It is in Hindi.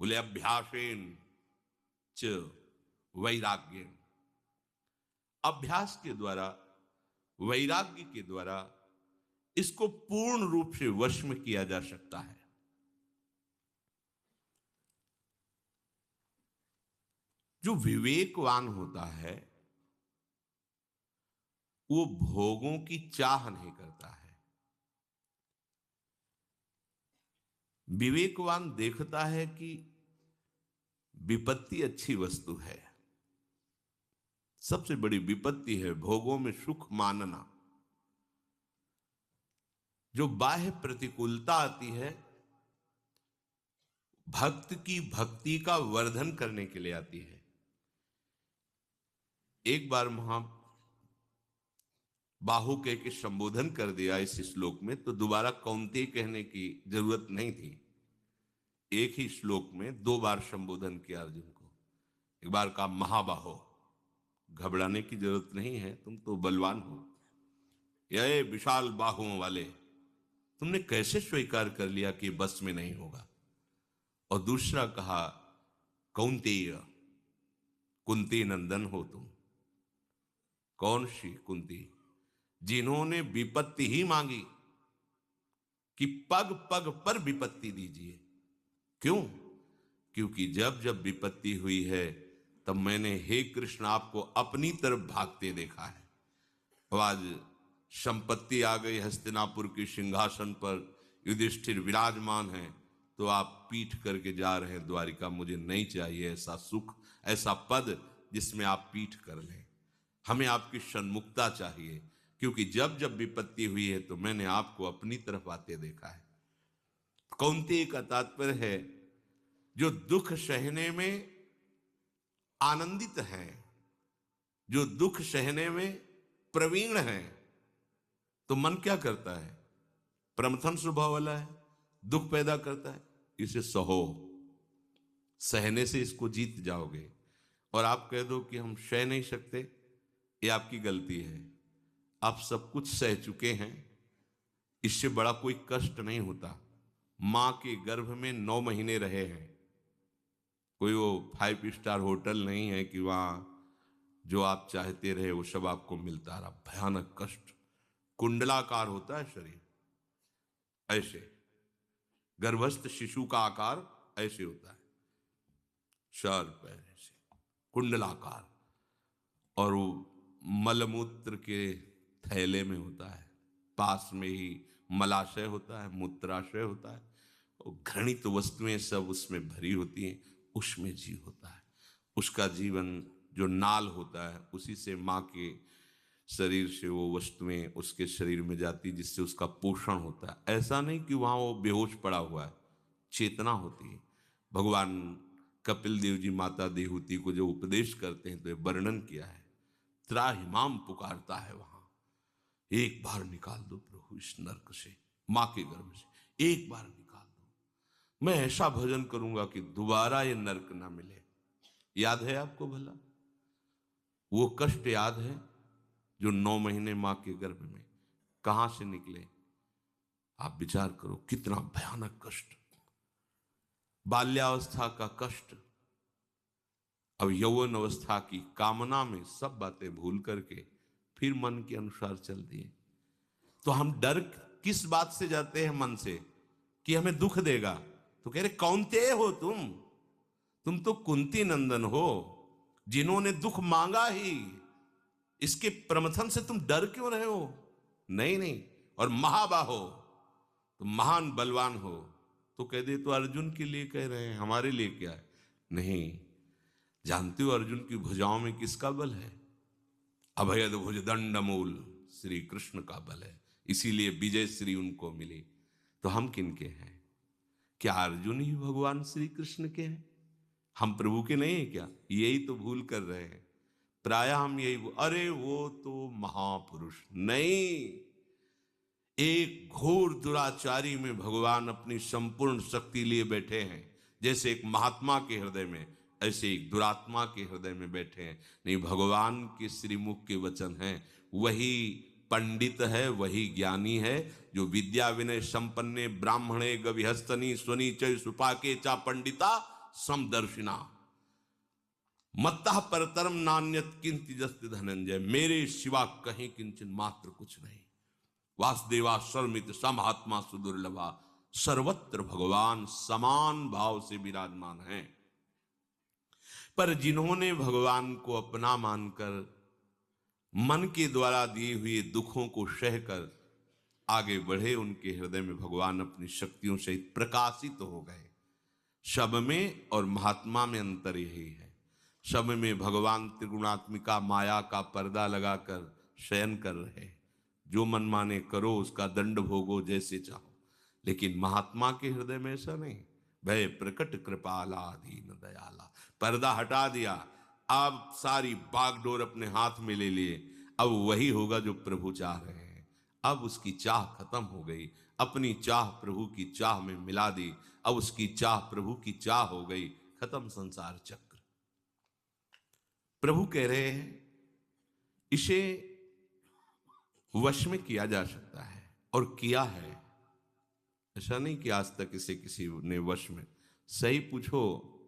बोले अभ्यासेन च वैराग्य, अभ्यास के द्वारा, वैराग्य के द्वारा इसको पूर्ण रूप से वश में किया जा सकता है। जो विवेकवान होता है वो भोगों की चाह नहीं करता है। विवेकवान देखता है कि विपत्ति अच्छी वस्तु है। सबसे बड़ी विपत्ति है भोगों में सुख मानना। जो बाह्य प्रतिकूलता आती है भक्त की भक्ति का वर्धन करने के लिए आती है। एक बार बाहु कह के संबोधन कर दिया इस श्लोक में, तो दोबारा कौन्तेय कहने की जरूरत नहीं थी। एक ही श्लोक में 2 बार संबोधन किया अर्जुन को। एक बार कहा महाबाहो, घबराने की जरूरत नहीं है, तुम तो बलवान हो, ये विशाल बाहुओं वाले, तुमने कैसे स्वीकार कर लिया कि बस में नहीं होगा। और दूसरा कहा कौन्तेय, कुंती नंदन हो तुम। कौन सी कुंती? जिन्होंने विपत्ति ही मांगी कि पग पग पर विपत्ति दीजिए। क्यों? क्योंकि जब जब विपत्ति हुई है तब मैंने हे कृष्ण आपको अपनी तरफ भागते देखा है। अब आज संपत्ति आ गई, हस्तिनापुर के सिंहासन पर युधिष्ठिर विराजमान है, तो आप पीठ करके जा रहे हैं द्वारिका। मुझे नहीं चाहिए ऐसा सुख, ऐसा पद जिसमें आप पीठ कर लें। हमें आपकी सन्मुखता चाहिए, क्योंकि जब जब विपत्ति हुई है तो मैंने आपको अपनी तरफ आते देखा है। कौन्तेय का तात्पर्य है जो दुख सहने में आनंदित हैं, जो दुख सहने में प्रवीण हैं, तो मन क्या करता है? प्रमथन स्वभाव वाला है, दुख पैदा करता है, इसे सहो। सहने से इसको जीत जाओगे। और आप कह दो कि हम सह नहीं सकते, ये आपकी गलती है। आप सब कुछ सह चुके हैं, इससे बड़ा कोई कष्ट नहीं होता। मां के गर्भ में 9 महीने रहे हैं। कोई वो 5 स्टार होटल नहीं है कि वहां जो आप चाहते रहे वो सब आपको मिलता रहा। भयानक कष्ट, कुंडलाकार होता है शरीर, ऐसे गर्भस्थ शिशु का आकार ऐसे होता है, सर पैर ऐसे कुंडलाकार, और वो मलमूत्र के थैले में होता है, पास में ही मलाशय होता है, मूत्राशय होता है, और घृणित वस्तुएं सब उसमें भरी होती हैं, उसमें जीव होता है। उसका जीवन जो नाल होता है उसी से माँ के शरीर से वो वस्तुएं उसके शरीर में जाती, जिससे उसका पोषण होता है। ऐसा नहीं कि वहाँ वो बेहोश पड़ा हुआ है, चेतना होती है। भगवान कपिल देव जी माता देहूति को जो उपदेश करते हैं तो ये वर्णन किया है। त्राहिमाम पुकारता है वहां, एक बार निकाल दो प्रभु इस नरक से, मां के गर्भ से एक बार निकाल दो। मैं ऐसा भजन करूंगा कि दोबारा ये नरक ना मिले। याद है आपको भला वो कष्ट? याद है जो 9 महीने मां के गर्भ में कहां से निकले? आप विचार करो कितना भयानक कष्ट, बाल्यावस्था का कष्ट। अब यौवन अवस्था की कामना में सब बातें भूल करके फिर मन के अनुसार चल दिए। तो हम डर किस बात से जाते हैं मन से? कि हमें दुख देगा। तो कह रहे कौन्तेय हो तुम तो कुंती नंदन हो, जिन्होंने दुख मांगा ही, इसके प्रमथन से तुम डर क्यों रहे हो? नहीं। और महाबाहो, तुम महान बलवान हो। तो कह दे तो अर्जुन के लिए कह रहे हैं, हमारे लिए क्या है? नहीं, जानते हो अर्जुन की भुजाओं में किसका बल है? अभयद भुज दंड मूल श्री कृष्ण का बल है, इसीलिए विजय श्री उनको मिली। तो हम किनके हैं? क्या अर्जुन ही भगवान श्री कृष्ण के हैं? हम प्रभु के नहीं है क्या? यही तो भूल कर रहे हैं प्रायः हम यही। अरे वो तो महापुरुष नहीं, एक घोर दुराचारी में भगवान अपनी संपूर्ण शक्ति लिए बैठे हैं। जैसे एक महात्मा के हृदय में, ऐसे एक दुरात्मा के हृदय में बैठे हैं। नहीं, भगवान के श्रीमुख के वचन हैं। वही पंडित है, वही ज्ञानी है, जो विद्या विनय संपन्ने ब्राह्मणे गविहस्तनी स्वनी चय सुपाके चा पंडिता समदर्शिना मत्तः परतरम नान्यत किंचिदस्ति धनंजय, मेरे सिवा कहीं किंचन मात्र कुछ नहीं। वासुदेवा सर्वमित समहात्मा सुदुर्लभा, सर्वत्र भगवान समान भाव से विराजमान हैं। पर जिन्होंने भगवान को अपना मानकर मन के द्वारा दिए हुए दुखों को सहकर आगे बढ़े, उनके हृदय में भगवान अपनी शक्तियों से प्रकाशित हो गए। शब में और महात्मा में अंतर यही है। शब में भगवान त्रिगुणात्मिका माया का पर्दा लगाकर शयन कर रहे, जो मन माने करो, उसका दंड भोगो जैसे चाहो। लेकिन महात्मा के हृदय में ऐसा नहीं। भय प्रकट कृपाला दीन दयाला, पर्दा हटा दिया, अब सारी बागडोर अपने हाथ में ले लिए। अब वही होगा जो प्रभु चाह रहे हैं। अब उसकी चाह खत्म हो गई, अपनी चाह प्रभु की चाह में मिला दी। अब उसकी चाह प्रभु की चाह हो गई, खत्म संसार चक्र। प्रभु कह रहे हैं इसे वश में किया जा सकता है, और किया है। ऐसा नहीं कि आज तक इसे किसी ने वश में। सही पूछो